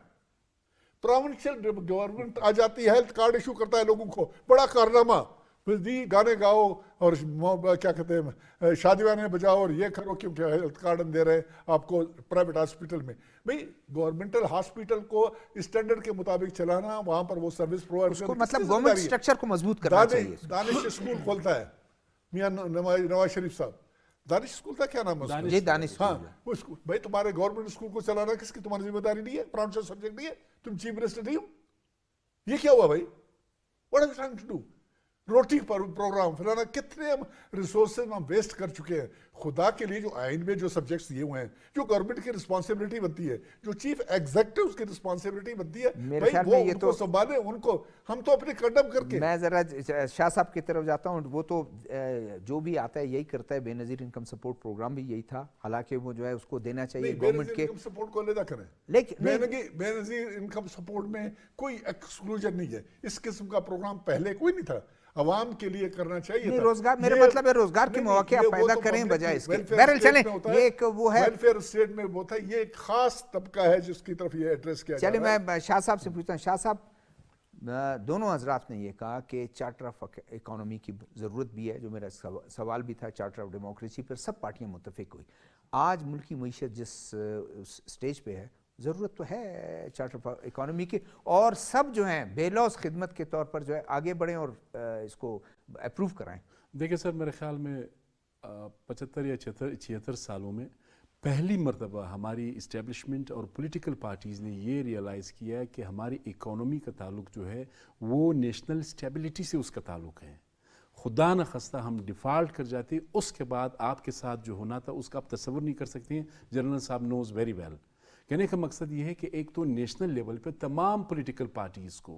प्रोविंशियल गवर्नमेंट आ जाती है, हेल्थ कार्ड इशू करता है लोगों को, बड़ा कारनामा, दी गाने गाओ और क्या कहते हैं शादी वाने बजाओ और ये करो क्योंकि हेल्थ कार्ड दे रहे हैं आपको प्राइवेट हॉस्पिटल में। भाई गवर्नमेंटल हॉस्पिटल को स्टैंडर्ड के मुताबिक चलाना, वहां पर वो सर्विस प्रोवाइड करना, मतलब गवर्नमेंट स्ट्रक्चर को मजबूत करना चाहिए। दानिश स्कूल खोलता है मियां नवाज शरीफ साहब, दानिश स्कूल था क्या नाम है? जी दानिश। हाँ वो स्कूल, भाई तुम्हारे गवर्नमेंट स्कूल को चलाना किसकी, तुम्हारी जिम्मेदारी नहीं है? प्रोविंशियल सब्जेक्ट नहीं है? तुम चीफ मिनिस्टर नहीं हो? ये क्या हुआ भाई? What are you trying to do? रोटी पर प्रोग्राम फलाना, कितने हम रिसोर्सेज हम वेस्ट कर चुके हैं। खुदा के लिए जो आइन में जो सब्जेक्ट्स दिए हुए हैं, जो गवर्नमेंट की रिस्पांसिबिलिटी बनती है, जो चीफ एग्जीक्यूटिव की रिस्पांसिबिलिटी बनती है, मेरे ख्याल में ये तो संभाले उनको, हम तो अपने कंडम करके। मैं जरा शाह साहब की तरफ जाता हूँ, वो तो जो भी आता है यही करता है। बेनजीर इनकम सपोर्ट प्रोग्राम भी यही था, हालांकि वो जो है उसको देना चाहिए गवर्नमेंट के सपोर्ट को अलग करें, लेकिन बेनजीर इनकम सपोर्ट में कोई एक्सक्लूजन नहीं है। इस किस्म का प्रोग्राम पहले कोई नहीं था, अवाम के लिए करना चाहिए था। रोजगार, मेरा मतलब है रोजगार के मौके आप पैदा करें बजाय इसके। बहरहाल चलें, ये एक वो है वेलफेयर स्टेट में वो था, ये एक खास तबका है जिसकी तरफ ये एड्रेस किया जा रहा है। चलिए मैं शाह साहब से पूछता हूँ। शाह साहब, दोनों हजरात ने ये कहा कि चार्टर ऑफ इकोनॉमी की ज़रूरत भी है, जो मेरा सवाल भी था, चार्टर ऑफ डेमोक्रेसी पर सब पार्टियां मुत्तफिक हुई। आज मुल्क की मईशत जिस स्टेज पे है, ज़रूरत तो है चार्टर ऑफ इकोनॉमी की, और सब जो हैं बेलौस खिदमत के तौर पर जो है आगे बढ़ें और इसको अप्रूव कराएं। देखिए सर, मेरे ख्याल में 75 या 76 सालों में पहली मरतबा हमारी इस्टेब्लिशमेंट और पॉलिटिकल पार्टीज़ ने ये रियलाइज़ किया है कि हमारी इकोनॉमी का ताल्लुक जो है वो नेशनल स्टेबिलिटी से उसका ताल्लुक है। खुदा न खस्ता हम डिफ़ॉल्ट कर जाते, उसके बाद आपके साथ जो होना था उसका आप तस्वर नहीं कर सकते हैं। जनरल साहब नोज़ वेरी वेल। कहने का मकसद ये है कि एक तो नेशनल लेवल पे तमाम पॉलिटिकल पार्टीज़ को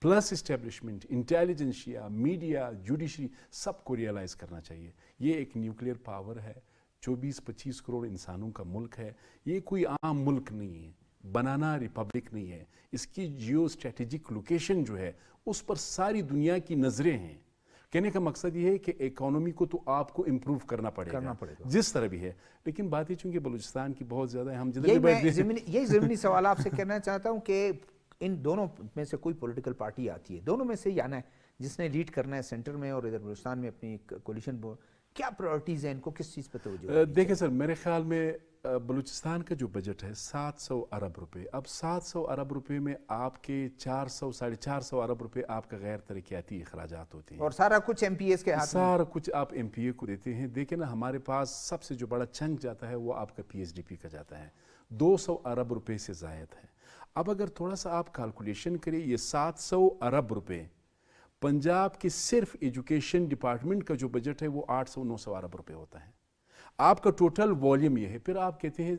plus establishment, intelligentsia, media, judiciary, सबको रियलाइज़ करना चाहिए। ये एक न्यूक्लियर पावर है, 24-25 करोड़ इंसानों का मुल्क है, ये कोई आम मुल्क नहीं है, बनाना रिपब्लिक नहीं है। इसकी जियो स्ट्रेटेजिक लोकेशन जो है उस पर सारी दुनिया की नज़रें हैं। कहने का मकसद ये है कि इकोनॉमी को तो आपको इम्प्रूव करना पड़ेगा जिस तरह भी है, लेकिन बात ही चूंकि बलूचिस्तान की बहुत ज़्यादा है, हम जिधर यही ज़मीनी सवाल आपसे कहना चाहता हूँ कि इन दोनों में से कोई पॉलिटिकल पार्टी आती है, दोनों में से ही आना है जिसने लीड करना है सेंटर में और इधर बलूचिस्तान में अपनी कोलिशन کیا پرائرٹیز ہیں ان کو, کس چیز پہ توجہ؟ دیکھیں سر, میرے خیال میں بلوچستان کا جو بجٹ ہے 700 ارب روپے, اب 700 ارب روپے میں آپ کے 400 450 ارب روپے آپ کا غیر ترقیاتی اخراجات ہوتے ہیں, اور سارا کچھ ایم پی ایس کے ہاتھ میں, سارا کچھ آپ ایم پی اے کو دیتے ہیں. دیکھیں نا, ہمارے پاس سب سے جو بڑا چنک جاتا ہے وہ آپ کا پی ایس ڈی پی کا جاتا ہے, 200 ارب روپے سے زائد ہے. اب اگر تھوڑا سا آپ کیلکولیشن کریں, یہ 700 ارب روپے پنجاب کے صرف ایجوکیشن ڈپارٹمنٹ کا جو بجٹ ہے وہ 800-900 ارب روپے ہوتا ہے. آپ کا ٹوٹل والیوم یہ ہے. پھر آپ کہتے ہیں,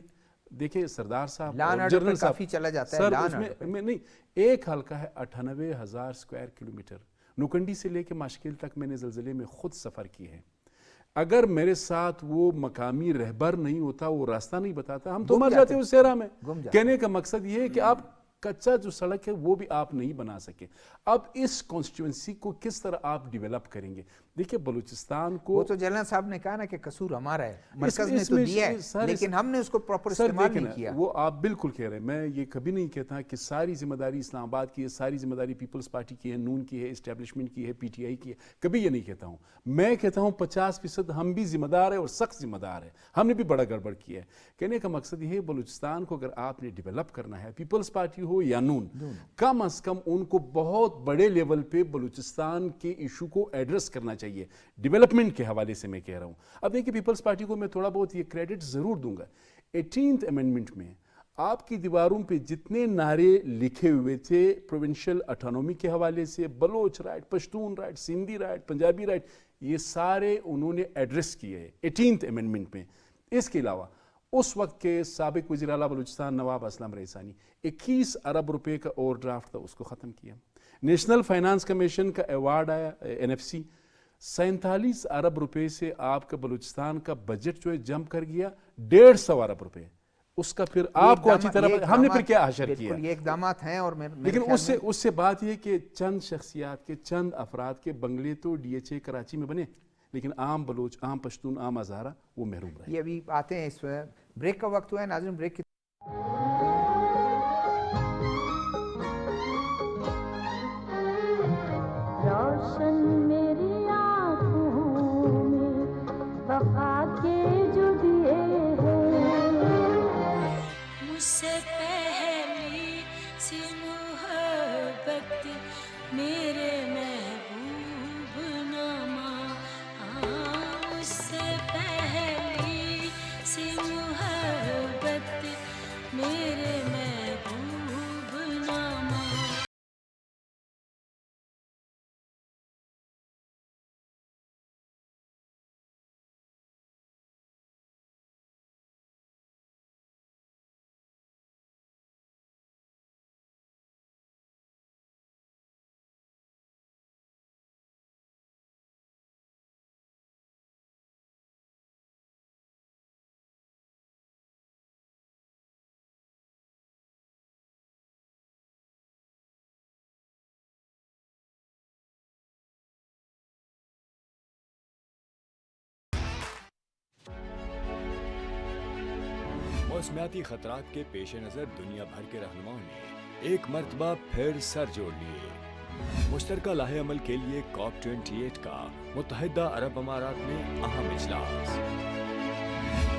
دیکھیں سردار صاحب, لان آرڈر جنرل پہ کافی چلا جاتا ہے, سر لان اس آرڈر پہ میں نہیں, ایک حلقہ ہے 98,000 اسکوائر کلومیٹر. نوکنڈی سے لے کے ماشکیل تک میں نے زلزلے میں خود سفر کی ہے. اگر میرے ساتھ وہ مقامی رہبر نہیں ہوتا, وہ راستہ نہیں بتاتا, ہم تو مر جاتے اس صحرا میں. کہنے کا مقصد یہ ہے کہ آپ کچا جو سڑک ہے وہ بھی آپ نہیں بنا سکے. اب اس کانسٹیٹوئنسی کو کس طرح آپ ڈیولپ کریں گے؟ دیکھیں بلوچستان کو, وہ تو جنرل صاحب نے کہا نا کہ قصور ہمارا ہے, مرکز نے تو دیا ہے لیکن ہم نے اس کو پراپر استعمال نہیں کیا. وہ آپ بالکل کہہ رہے ہیں, میں یہ کبھی نہیں کہتا کہ ساری ذمہ داری اسلام آباد کی ہے, ساری ذمہ داری پیپلز پارٹی کی ہے, نون کی ہے, اسٹیبلشمنٹ کی ہے, پی ٹی آئی کی ہے, کبھی یہ نہیں کہتا ہوں. میں کہتا ہوں 50% ہم بھی ذمہ دار ہیں اور سخت ذمہ دار ہیں, ہم نے بھی بڑا گڑبڑ کیا ہے. کہنے کا مقصد یہ ہے, بلوچستان کو اگر آپ نے ڈیولپ کرنا ہے, پیپلز پارٹی ہو یا نون, کم از کم ان کو بہت بڑے لیول پہ بلوچستان کے ایشو کو ایڈریس کرنا چاہیے. ڈیولپمنٹ کے حوالے سے میں کہہ رہا ہوں. اب دیکھیں, پیپلز پارٹی کو میں تھوڑا بہت یہ کریڈٹ ضرور دوں گا. 18th امینڈمنٹ میں آپ کی دیواروں پہ جتنے نعرے لکھے ہوئے تھے پروونشل اٹانومی کے حوالے سے, Baloch right, Pashtun right, Sindhi right, Punjabi right, یہ سارے انہوں نے ایڈریس کیے ہیں 18th امینڈمنٹ میں. اس کے علاوہ اس وقت کے سابق وزیر اعلیٰ بلوچستان نواب اسلم ریسانی 21 ارب روپے کا اوور ڈرافٹ تھا, اس کو ختم کیا. نیشنل فائنانس کمیشن کا ایوارڈ آیا NFC, 47 ارب روپے سے آپ کا بلوچستان کا بجٹ جو ہے جمپ کر گیا 150 ارب روپے. اس کا پھر آپ کو اچھی طرح ہم نے پھر کیا حشر کیا. یہ اقدامات ہیں, اور لیکن اس سے بات یہ کہ چند شخصیات کے, چند افراد کے بنگلے تو DHA کراچی میں بنے, لیکن عام بلوچ, عام پشتون, عام ہزارہ وہ محروم رہے. یہ ابھی آتے ہیں, اس بریک کا وقت ہوا ہے. ناظرین, بریک کی روشن میری آنکھوں میں وفا کے جو دیے ہیں, مجھ سے پہلی سی محبت میرے محبوب نامہ, مجھ سے پہلی سی محبت میرے محبوب نامہ. موسمیاتی خطرات کے پیش نظر دنیا بھر کے رہنماؤں نے ایک مرتبہ پھر سر جوڑ لیے. مشترکہ لاہے عمل کے لیے COP28 کا متحدہ عرب امارات میں اہم اجلاس.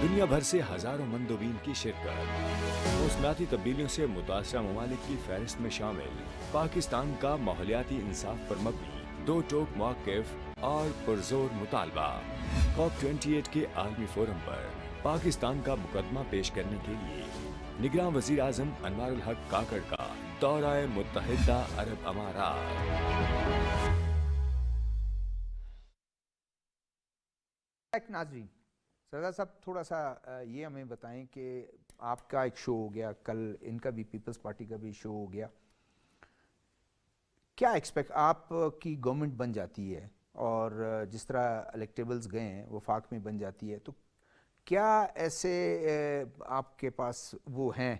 دنیا بھر سے ہزاروں مندوبین کی شرکت. موسمیاتی تبدیلیوں سے متاثرہ ممالک کی فہرست میں شامل پاکستان کا ماحولیاتی انصاف پر مبنی 2 ٹوک موقف اور پرزور مطالبہ. COP28 کے عالمی فورم پر پاکستان کا مقدمہ پیش کرنے کے لیے نگراں وزیر اعظم انوار الحق کاکڑ کا دورہ متحدہ عرب امارات. ناظرین, سردار صاحب تھوڑا سا یہ ہمیں بتائیں کہ آپ کا ایک شو ہو گیا کل, ان کا بھی پیپلز پارٹی کا بھی شو ہو گیا, کیا ایکسپیکٹ آپ کی گورنمنٹ بن جاتی ہے اور جس طرح الیکٹیبلز گئے ہیں وفاق میں بن جاتی ہے, تو کیا ایسے آپ کے پاس وہ ہیں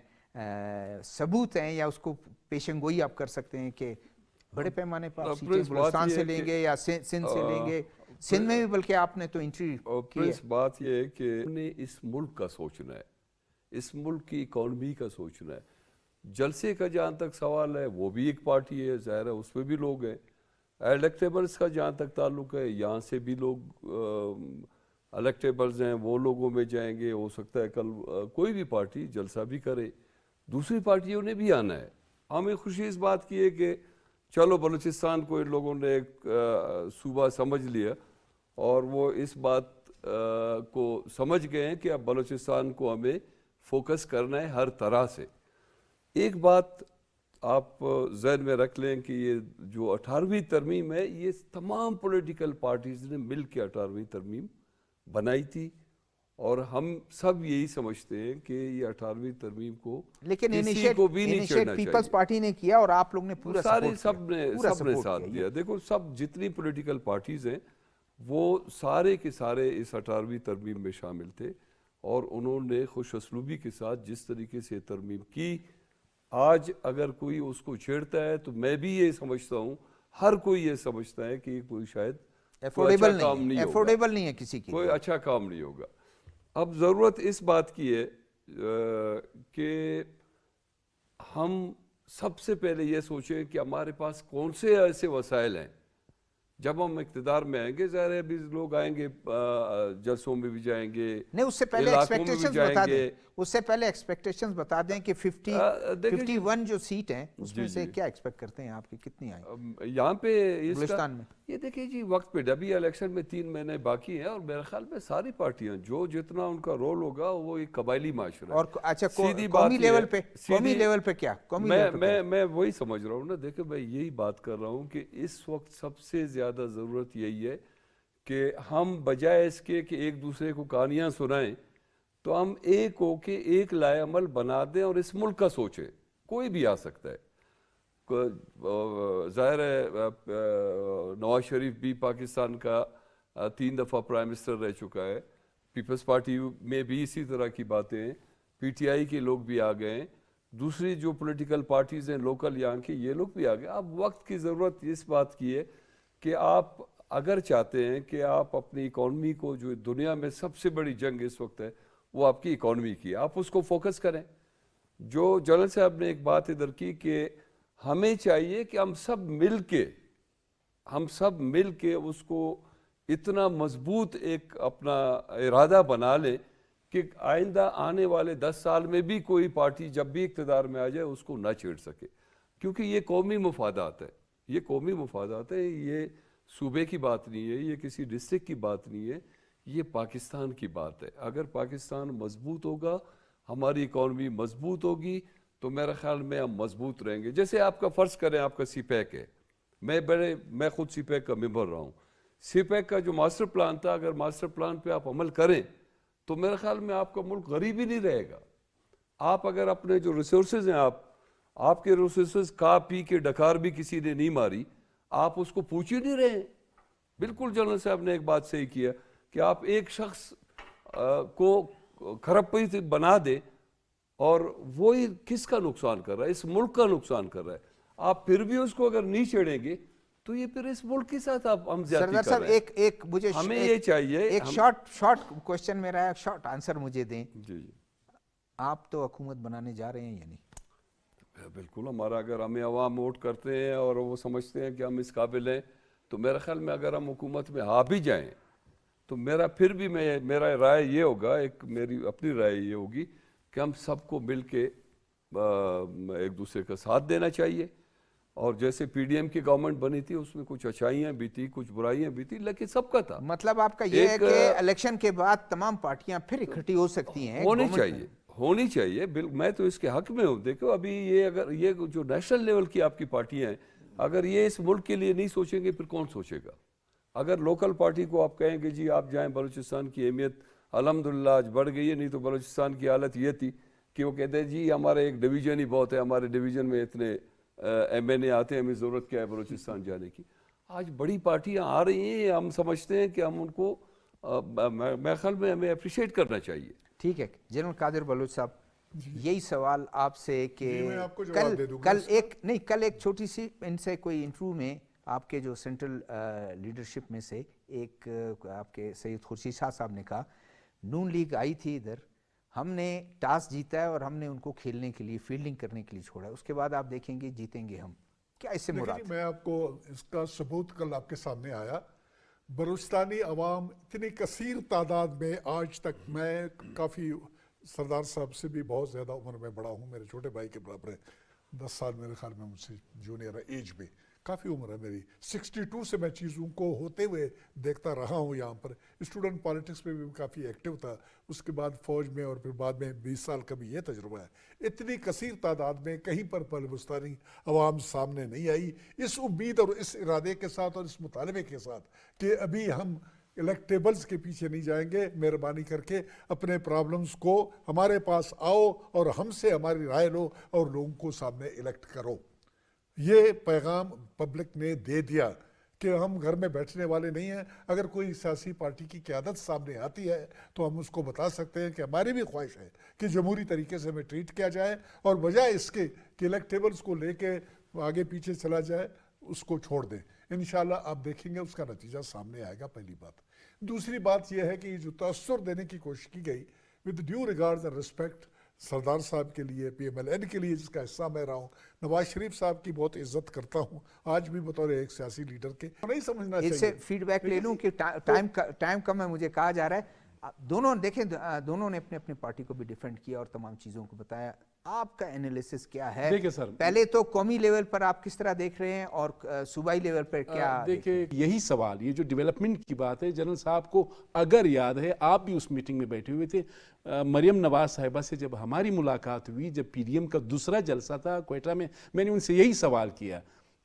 ثبوت ہیں یا اس کو پیشن گوئی آپ کر سکتے ہیں کہ بڑے پیمانے پر آپ سیٹیں بلوچستان سے لیں گے یا سندھ سے لیں گے؟ سندھ میں بھی بلکہ آپ نے تو انٹری کی ہے. بات یہ ہے کہ ہم نے اس ملک کا سوچنا ہے, اس ملک کی اکانومی کا سوچنا ہے. جلسے کا جہاں تک سوال ہے وہ بھی ایک پارٹی ہے, ظاہر ہے اس میں بھی لوگ ہیں. الیکٹیبلز کا جہاں تک تعلق ہے یہاں سے بھی لوگ الیکٹیبلز ہیں وہ لوگوں میں جائیں گے, ہو سکتا ہے کل کوئی بھی پارٹی جلسہ بھی کرے, دوسری پارٹیوں نے بھی آنا ہے. ہمیں خوشی اس بات کی ہے کہ چلو بلوچستان کو ان لوگوں نے ایک صوبہ سمجھ لیا اور وہ اس بات کو سمجھ گئے ہیں کہ اب بلوچستان کو ہمیں فوکس کرنا ہے ہر طرح سے. ایک بات آپ ذہن میں رکھ لیں کہ یہ جو 18ویں ترمیم ہے یہ تمام پولیٹیکل پارٹیز نے مل کے 18ویں ترمیم بنائی تھی, اور ہم سب یہی سمجھتے ہیں کہ یہ 18ویں ترمیم کو لیکن کسی کو بھی نہیں چھیڑنا پیپلز چاہیے. پارٹی نے کیا اور آپ لوگ نے پورا سارے سپورٹ کیا. سب نے ساتھ دیا. دیکھو سب جتنی پولیٹیکل پارٹیز ہیں وہ سارے کے سارے اس 18ویں ترمیم میں شامل تھے, اور انہوں نے خوش اسلوبی کے ساتھ جس طریقے سے ترمیم کی, آج اگر کوئی اس کو چھیڑتا ہے تو میں بھی یہ سمجھتا ہوں, ہر کوئی یہ سمجھتا ہے کہ یہ کوئی شاید افورڈیبل نہیں ہے کسی کی, کوئی اچھا کام نہیں ہوگا. اب ضرورت اس بات کی ہے کہ ہم سب سے پہلے یہ سوچیں کہ ہمارے پاس کون سے ایسے وسائل ہیں. جب ہم اقتدار میں آئیں گے, ظاہر ہے ابھی لوگ آئیں گے جلسوں میں بھی جائیں گے, نہیں اس سے پہلے ایکسپیکٹیشنز بتا دیں, اس سے پہلے ایکسپیکٹیشنز بتا دیں کہ 51 جو سیٹ ہیں اس میں سے کیا ایکسپیکٹ کرتے ہیں آپ کی کتنی آئیں یہاں پہ بلوچستان میں؟ یہ دیکھیں جی وقت پہ ابھی الیکشن میں 3 مہینے باقی ہیں, اور میرے خیال میں ساری پارٹیاں جو جتنا ان کا رول ہوگا وہ ایک قبائلی معاشرہ ہے. اور اچھا قومی لیول پہ کیا؟ میں وہی سمجھ رہا ہوں نا. دیکھیں میں یہی بات کر رہا ہوں کہ اس وقت سب سے زیادہ ضرورت یہی ہے کہ ہم بجائے اس کے کہ ایک دوسرے کو کہانیاں سنائیں, تو ہم ایک ہو کے ایک لائے عمل بنا دیں اور اس ملک کا سوچیں. کوئی بھی آ سکتا ہے, ظاہر ہے نواز شریف بھی پاکستان کا 3 دفعہ پرائم منسٹر رہ چکا ہے, پیپلز پارٹی میں بھی اسی طرح کی باتیں ہیں, پی ٹی آئی کے لوگ بھی آ گئے ہیں, دوسری جو پولیٹیکل پارٹیز ہیں لوکل یہاں کے یہ لوگ بھی آ گئے. اب وقت کی ضرورت اس بات کی ہے کہ آپ اگر چاہتے ہیں کہ آپ اپنی اکانومی کو, جو دنیا میں سب سے بڑی جنگ اس وقت ہے وہ آپ کی اکانومی کی ہے, آپ اس کو فوکس کریں. جو جنرل صاحب نے ایک بات ادھر کی کہ ہمیں چاہیے کہ ہم سب مل کے اس کو اتنا مضبوط ایک اپنا ارادہ بنا لیں کہ آئندہ آنے والے 10 سال میں بھی کوئی پارٹی جب بھی اقتدار میں آ جائے اس کو نہ چھیڑ سکے, کیونکہ یہ قومی مفادات ہے. یہ قومی مفادات ہے, یہ صوبے کی بات نہیں ہے, یہ کسی ڈسٹرکٹ کی بات نہیں ہے, یہ پاکستان کی بات ہے. اگر پاکستان مضبوط ہوگا, ہماری اکانومی مضبوط ہوگی, تو میرا خیال میں ہم مضبوط رہیں گے. جیسے آپ کا فرض کریں آپ کا سی پیک ہے, میں خود سی پیک کا ممبر رہا ہوں. سی پیک کا جو ماسٹر پلان تھا, اگر ماسٹر پلان پہ آپ عمل کریں تو میرے خیال میں آپ کا ملک غریب ہی نہیں رہے گا. آپ اگر اپنے جو ریسورسز ہیں, آپ کے ریسورسز کھا پی کے ڈکار بھی کسی نے نہیں ماری, آپ اس کو پوچھ ہی نہیں رہے ہیں. بالکل جنرل صاحب نے ایک بات صحیح کیا کہ آپ ایک شخص کو کھرپتی بنا دیں اور وہی کس کا نقصان کر رہا ہے, اس ملک کا نقصان کر رہا ہے. آپ پھر بھی اس کو اگر نہیں چھیڑیں گے تو یہ پھر اس ملک کے ساتھ ہم زیادتی کر رہے ہیں. ایک مجھے ہمیں یہ چاہیے, ایک شارٹ کوشچن میرا ہے, شارٹ آنسر مجھے دیں. جی آپ تو حکومت بنانے جا رہے ہیں یا نہیں؟ بالکل. ہمارا اگر ہمیں عوام ووٹ کرتے ہیں اور وہ سمجھتے ہیں کہ ہم اس قابل ہیں, تو میرا خیال میں اگر ہم حکومت میں آ بھی جائیں تو میرا رائے یہ ہوگا, میری اپنی رائے یہ ہوگی کہ ہم سب کو مل کے ایک دوسرے کا ساتھ دینا چاہیے. اور جیسے پی ڈی ایم کی گورنمنٹ بنی تھی اس میں کچھ اچھائیاں بھی تھی, کچھ برائیاں بھی تھی, لیکن سب کا تھا. مطلب آپ کا یہ ہے کہ الیکشن کے بعد تمام پارٹیاں پھر اکٹھی ہو سکتی ہیں, ہونی چاہیے. میں تو اس کے حق میں ہوں. دیکھو ابھی یہ جو نیشنل لیول کی آپ کی پارٹیاں ہیں, اگر یہ اس ملک کے لیے نہیں سوچیں گے پھر کون سوچے گا؟ اگر لوکل پارٹی کو آپ کہیں کہ جی آپ جائیں, بلوچستان کی اہمیت الحمدللہ آج بڑھ گئی ہے, نہیں تو بلوچستان کی حالت یہ تھی کہ وہ کہتے ہیں جی ہمارا ایک ڈویژن ہی بہت ہے, ہمارے ڈویژن میں اتنے ایم این اے آتے ہیں, ہمیں ضرورت کیا ہے بلوچستان جانے کی. آج بڑی پارٹیاں آ رہی ہیں, ہم سمجھتے ہیں کہ ہم ان کو میرے خیال میں ہمیں اپریشیٹ کرنا چاہیے. ٹھیک ہے جنرل قادر بلوچ صاحب, یہی سوال آپ سے کہ کل ایک چھوٹی سی ان سے کوئی انٹرویو میں آپ کے جو سینٹرل لیڈرشپ میں سے ایک آپ کے سید خورشید شاہ صاحب نے کہا نون لیگ آئی تھی ادھر, ہم نے ٹاس جیتا ہے اور ہم نے ان کو کھیلنے کے لیے, فیلڈنگ کرنے کے لیے چھوڑا, اس کے بعد آپ دیکھیں گے جیتیں گے ہم. کیا اس سے مراد؟ میں آپ کو اس کا ثبوت کل آپ کے سامنے آیا. बलूचिस्तानी अवाम इतनी कसीर तादाद में आज तक, मैं काफ़ी सरदार साहब से भी बहुत ज़्यादा उम्र में बड़ा हूँ, मेरे छोटे भाई के बराबर है, 10 साल मेरे ख्याल में मुझसे जूनियर है एज में, काफ़ी उम्र है मेरी। 62 से मैं चीज़ों को होते हुए देखता रहा हूँ यहाँ पर। स्टूडेंट पॉलिटिक्स में भी काफ़ी एक्टिव था, उसके बाद फ़ौज में, और फिर बाद में 20 साल का भी ये तजुर्बा है। इतनी कसीर तादाद में कहीं पर बलूचिस्तानी अवाम सामने नहीं आई, इस उम्मीद और इस इरादे के साथ और इस मुतालबे के साथ कि अभी हम इलेक्टेबल्स के पीछे नहीं जाएंगे, मेहरबानी करके अपने प्रॉब्लम्स को हमारे पास आओ और हमसे हमारी राय लो और लोगों को सामने इलेक्ट करो। ये पैगाम पब्लिक ने दे दिया कि हम घर में बैठने वाले नहीं हैं। अगर कोई सियासी पार्टी की क़यादत सामने आती है तो हम उसको बता सकते हैं कि हमारी भी ख्वाहिश है कि जमहूरी तरीके से हमें ट्रीट किया जाए, और बजाय इसके कि इलेक्टेबल्स को लेके आगे पीछे चला जाए, उसको छोड़ दें। इंशाल्लाह आप देखेंगे उसका नतीजा सामने आएगा, पहली बात। दूसरी बात यह है कि जो तअस्सुर देने की कोशिश की गई, with due regards and respect सरदार साहब के लिए, PMLN के लिए जिसका हिस्सा मैं रहा हूँ, नवाज शरीफ साहब की बहुत इज्जत करता हूँ आज भी बतौर एक सियासी लीडर के। नहीं समझना चाहिए, इससे फीडबैक ले लूं कि टाइम कम है, मुझे कहा जा रहा है। दोनों देखें, दोनों ने अपने अपने पार्टी को भी डिफेंड किया और तमाम चीज़ों को बताया। आपका एनालिसिस क्या है? देखिए सर, पहले तो कौमी लेवल पर आप किस तरह देख रहे हैं और सूबाई लेवल पर क्या? देखिए यही सवाल, ये जो डेवलपमेंट की बात है, जनरल साहब को अगर याद है, आप भी उस मीटिंग में बैठे हुए थे, मरियम नवाज साहिबा से जब हमारी मुलाकात हुई, जब PDM का दूसरा जलसा था क्वेटा में, मैंने उनसे यही सवाल किया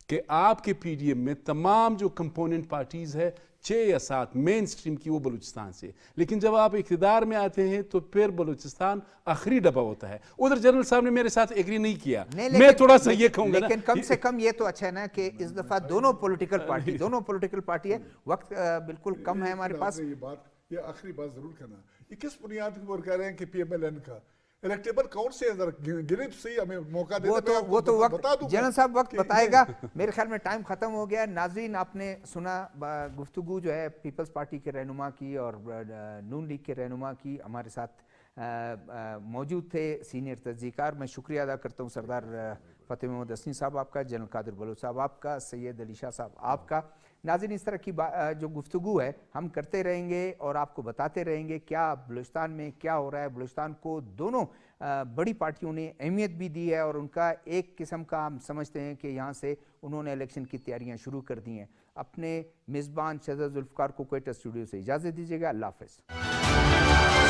कि आपके PDM में तमाम जो कंपोनेंट पार्टीज़ है 6 या 7 मेन स्ट्रीम की, वो बलूचिस्तान से, लेकिन जब आप इक़्तिदार में आते हैं तो फिर बलूचिस्तान आखिरी डब्बा होता है। उधर जनरल साहब ने मेरे साथ एग्री नहीं किया। मैं थोड़ा सा ये कहूँगा, लेकिन कम से कम ये तो अच्छा है ना कि इस दफ़ा दोनों पॉलिटिकल पार्टी है। वक्त बिल्कुल कम है हमारे पास। ये आखिरी बात जरूर कहना, ये किस बुनियाद के ऊपर कह रहे हैं कि PMLN का इलेक्टेबल कौन से गिने तो सही, हमें मौका दे, वो तो वक्त जनरल साहब वक्त बताएगा। मेरे ख्याल में टाइम खत्म हो गया। नाज़रीन, आपने सुना गुफ्तगू जो है पीपल्स पार्टी के रहनुमा की और नून लीग के रहनुमा की। हमारे साथ मौजूद थे सीनियर तज्ज़ीकार। मैं शुक्रिया अदा करता हूँ सरदार फ़तेह मोहम्मद हसनी साहब आपका, जनरल कादिर बलोच साहब आपका, सैयद अली शाह साहब आपका। नाज़रीन, इस तरह की जो गुफ्तगू है हम करते रहेंगे और आपको बताते रहेंगे क्या बलूचिस्तान में क्या हो रहा है। बलूचिस्तान को दोनों बड़ी पार्टियों ने अहमियत भी दी है और उनका एक किस्म का हम समझते हैं कि यहाँ से उन्होंने इलेक्शन की तैयारियाँ शुरू कर दी हैं। अपने मेज़बान शहज़ाद ज़ुल्फ़िकार को क्वेटा स्टूडियो से इजाज़त दीजिएगा। अल्लाह हाफ़िज़।